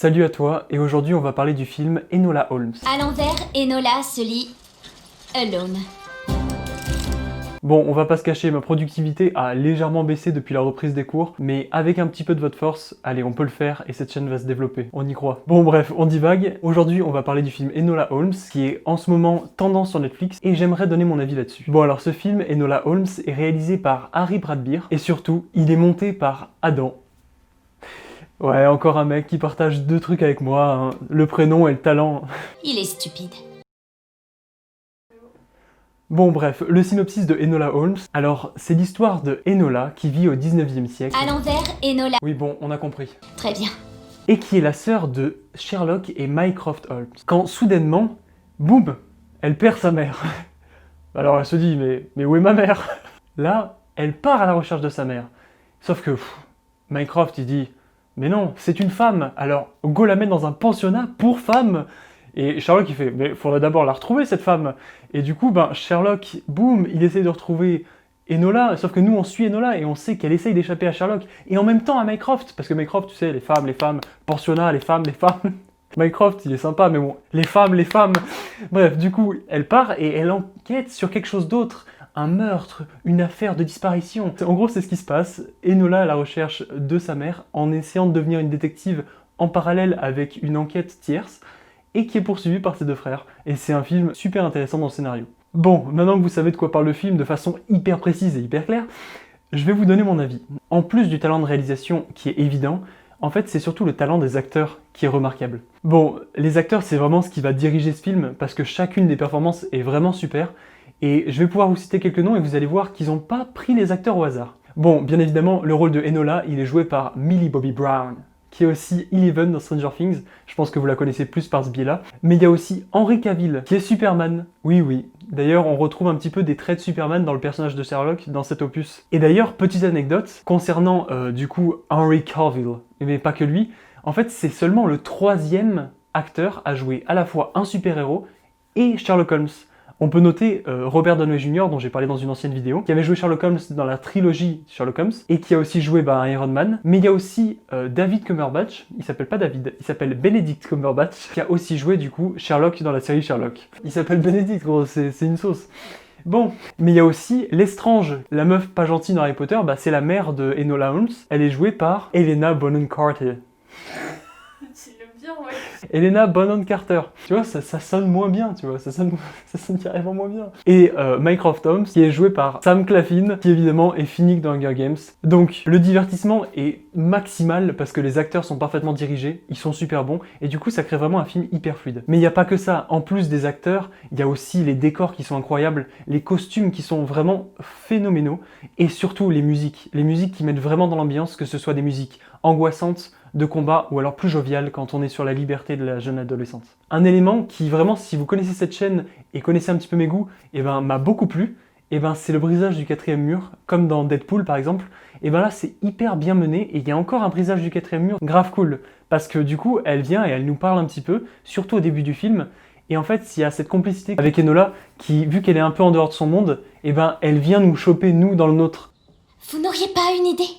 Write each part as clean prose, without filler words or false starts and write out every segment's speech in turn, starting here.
Salut à toi, et aujourd'hui on va parler du film Enola Holmes. À l'envers, Enola se lit Alone. Bon, on va pas se cacher, ma productivité a légèrement baissé depuis la reprise des cours, mais avec un petit peu de votre force, allez, on peut le faire et cette chaîne va se développer, on y croit. Bon bref, on divague. Aujourd'hui, on va parler du film Enola Holmes, qui est en ce moment tendance sur Netflix, et j'aimerais donner mon avis là-dessus. Bon alors, ce film, Enola Holmes, est réalisé par Harry Bradbeer, et surtout, il est monté par Adam. Ouais, encore un mec qui partage deux trucs avec moi, hein, le prénom et le talent. Il est stupide. Bon bref, le synopsis de Enola Holmes. Alors, c'est l'histoire de Enola qui vit au 19e siècle. À l'envers, Enola. Oui bon, on a compris. Très bien. Et qui est la sœur de Sherlock et Mycroft Holmes. Quand soudainement, boum, elle perd sa mère. Alors elle se dit, mais où est ma mère? Là, elle part à la recherche de sa mère. Sauf que, Mycroft il dit, mais non, c'est une femme, alors go la mettre dans un pensionnat pour femmes. Et Sherlock il fait, mais faudrait d'abord la retrouver cette femme. Et du coup, Sherlock, boum, il essaie de retrouver Enola, sauf que nous on suit Enola et on sait qu'elle essaye d'échapper à Sherlock. Et en même temps à Mycroft, parce que Mycroft, tu sais, les femmes, pensionnat, les femmes. Mycroft il est sympa, mais bon, les femmes. Bref, du coup, elle part et elle enquête sur quelque chose d'autre. Un meurtre, une affaire de disparition. En gros, c'est ce qui se passe. Enola à la recherche de sa mère en essayant de devenir une détective en parallèle avec une enquête tierce et qui est poursuivie par ses deux frères. Et c'est un film super intéressant dans le scénario. Bon, maintenant que vous savez de quoi parle le film de façon hyper précise et hyper claire, je vais vous donner mon avis. En plus du talent de réalisation qui est évident, en fait c'est surtout le talent des acteurs qui est remarquable. Bon, les acteurs c'est vraiment ce qui va diriger ce film parce que chacune des performances est vraiment super et je vais pouvoir vous citer quelques noms et vous allez voir qu'ils n'ont pas pris les acteurs au hasard. Bon, bien évidemment, le rôle de Enola, il est joué par Millie Bobby Brown, qui est aussi Eleven dans Stranger Things, je pense que vous la connaissez plus par ce biais-là. Mais il y a aussi Henry Cavill, qui est Superman. Oui. D'ailleurs, on retrouve un petit peu des traits de Superman dans le personnage de Sherlock dans cet opus. Et d'ailleurs, petite anecdote, concernant Henry Cavill, mais pas que lui, en fait c'est seulement le 3e acteur à jouer à la fois un super-héros et Sherlock Holmes. On peut noter Robert Downey Jr., dont j'ai parlé dans une ancienne vidéo, qui avait joué Sherlock Holmes dans la trilogie Sherlock Holmes, et qui a aussi joué Iron Man. Mais il y a aussi David Cumberbatch, il s'appelle pas David, il s'appelle Benedict Cumberbatch, qui a aussi joué du coup Sherlock dans la série Sherlock. Il s'appelle Benedict, gros, c'est une sauce. Bon, mais il y a aussi Lestrange, la meuf pas gentille dans Harry Potter, c'est la mère de Enola Holmes, elle est jouée par Helena Bonham Carter. Helena Bonham Carter. Tu vois, ça sonne moins bien, tu vois, ça sonne carrément moins bien. Et Mycroft Holmes, qui est joué par Sam Claflin, qui évidemment est Finnick dans Hunger Games. Donc, le divertissement est maximal parce que les acteurs sont parfaitement dirigés, ils sont super bons, et du coup, ça crée vraiment un film hyper fluide. Mais il n'y a pas que ça. En plus des acteurs, il y a aussi les décors qui sont incroyables, les costumes qui sont vraiment phénoménaux, et surtout les musiques qui mettent vraiment dans l'ambiance, que ce soit des musiques angoissantes, de combat ou alors plus jovial quand on est sur la liberté de la jeune adolescente. Un élément qui vraiment, si vous connaissez cette chaîne et connaissez un petit peu mes goûts, m'a beaucoup plu, c'est le brisage du 4e mur, comme dans Deadpool par exemple. Là c'est hyper bien mené et il y a encore un brisage du 4e mur grave cool, parce que du coup elle vient et elle nous parle un petit peu, surtout au début du film, et en fait il y a cette complicité avec Enola qui, vu qu'elle est un peu en dehors de son monde, elle vient nous choper nous dans le nôtre. Vous n'auriez pas une idée ?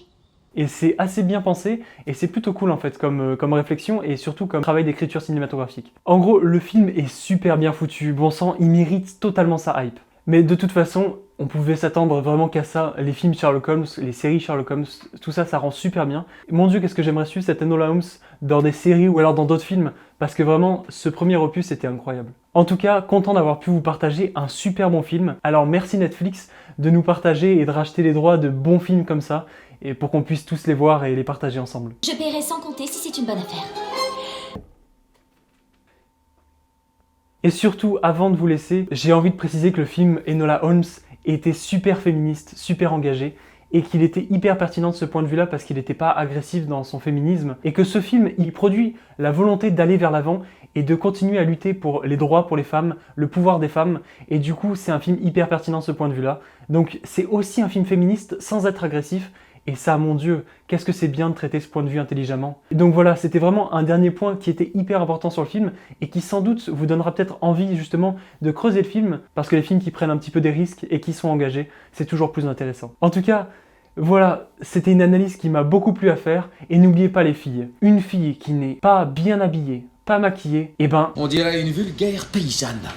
Et c'est assez bien pensé, et c'est plutôt cool en fait comme réflexion, et surtout comme travail d'écriture cinématographique. En gros, le film est super bien foutu, bon sang, il mérite totalement sa hype. Mais de toute façon, on pouvait s'attendre vraiment qu'à ça, les films Sherlock Holmes, les séries Sherlock Holmes, tout ça, ça rend super bien. Mon dieu, qu'est-ce que j'aimerais suivre cette Enola Holmes dans des séries ou alors dans d'autres films, parce que vraiment, ce premier opus était incroyable. En tout cas, content d'avoir pu vous partager un super bon film. Alors merci Netflix de nous partager et de racheter les droits de bons films comme ça, et pour qu'on puisse tous les voir et les partager ensemble. Je paierai sans compter si c'est une bonne affaire. Et surtout, avant de vous laisser, j'ai envie de préciser que le film Enola Holmes était super féministe, super engagé, et qu'il était hyper pertinent de ce point de vue-là parce qu'il n'était pas agressif dans son féminisme, et que ce film, il produit la volonté d'aller vers l'avant et de continuer à lutter pour les droits pour les femmes, le pouvoir des femmes, et du coup, c'est un film hyper pertinent de ce point de vue-là. Donc, c'est aussi un film féministe sans être agressif, et ça, mon dieu, qu'est-ce que c'est bien de traiter ce point de vue intelligemment. Et donc voilà, c'était vraiment un dernier point qui était hyper important sur le film et qui sans doute vous donnera peut-être envie justement de creuser le film, parce que les films qui prennent un petit peu des risques et qui sont engagés, c'est toujours plus intéressant. En tout cas, Voilà, c'était une analyse qui m'a beaucoup plu à faire, et n'oubliez pas les filles, une fille qui n'est pas bien habillée, pas maquillée, eh ben... On dirait une vulgaire paysanne.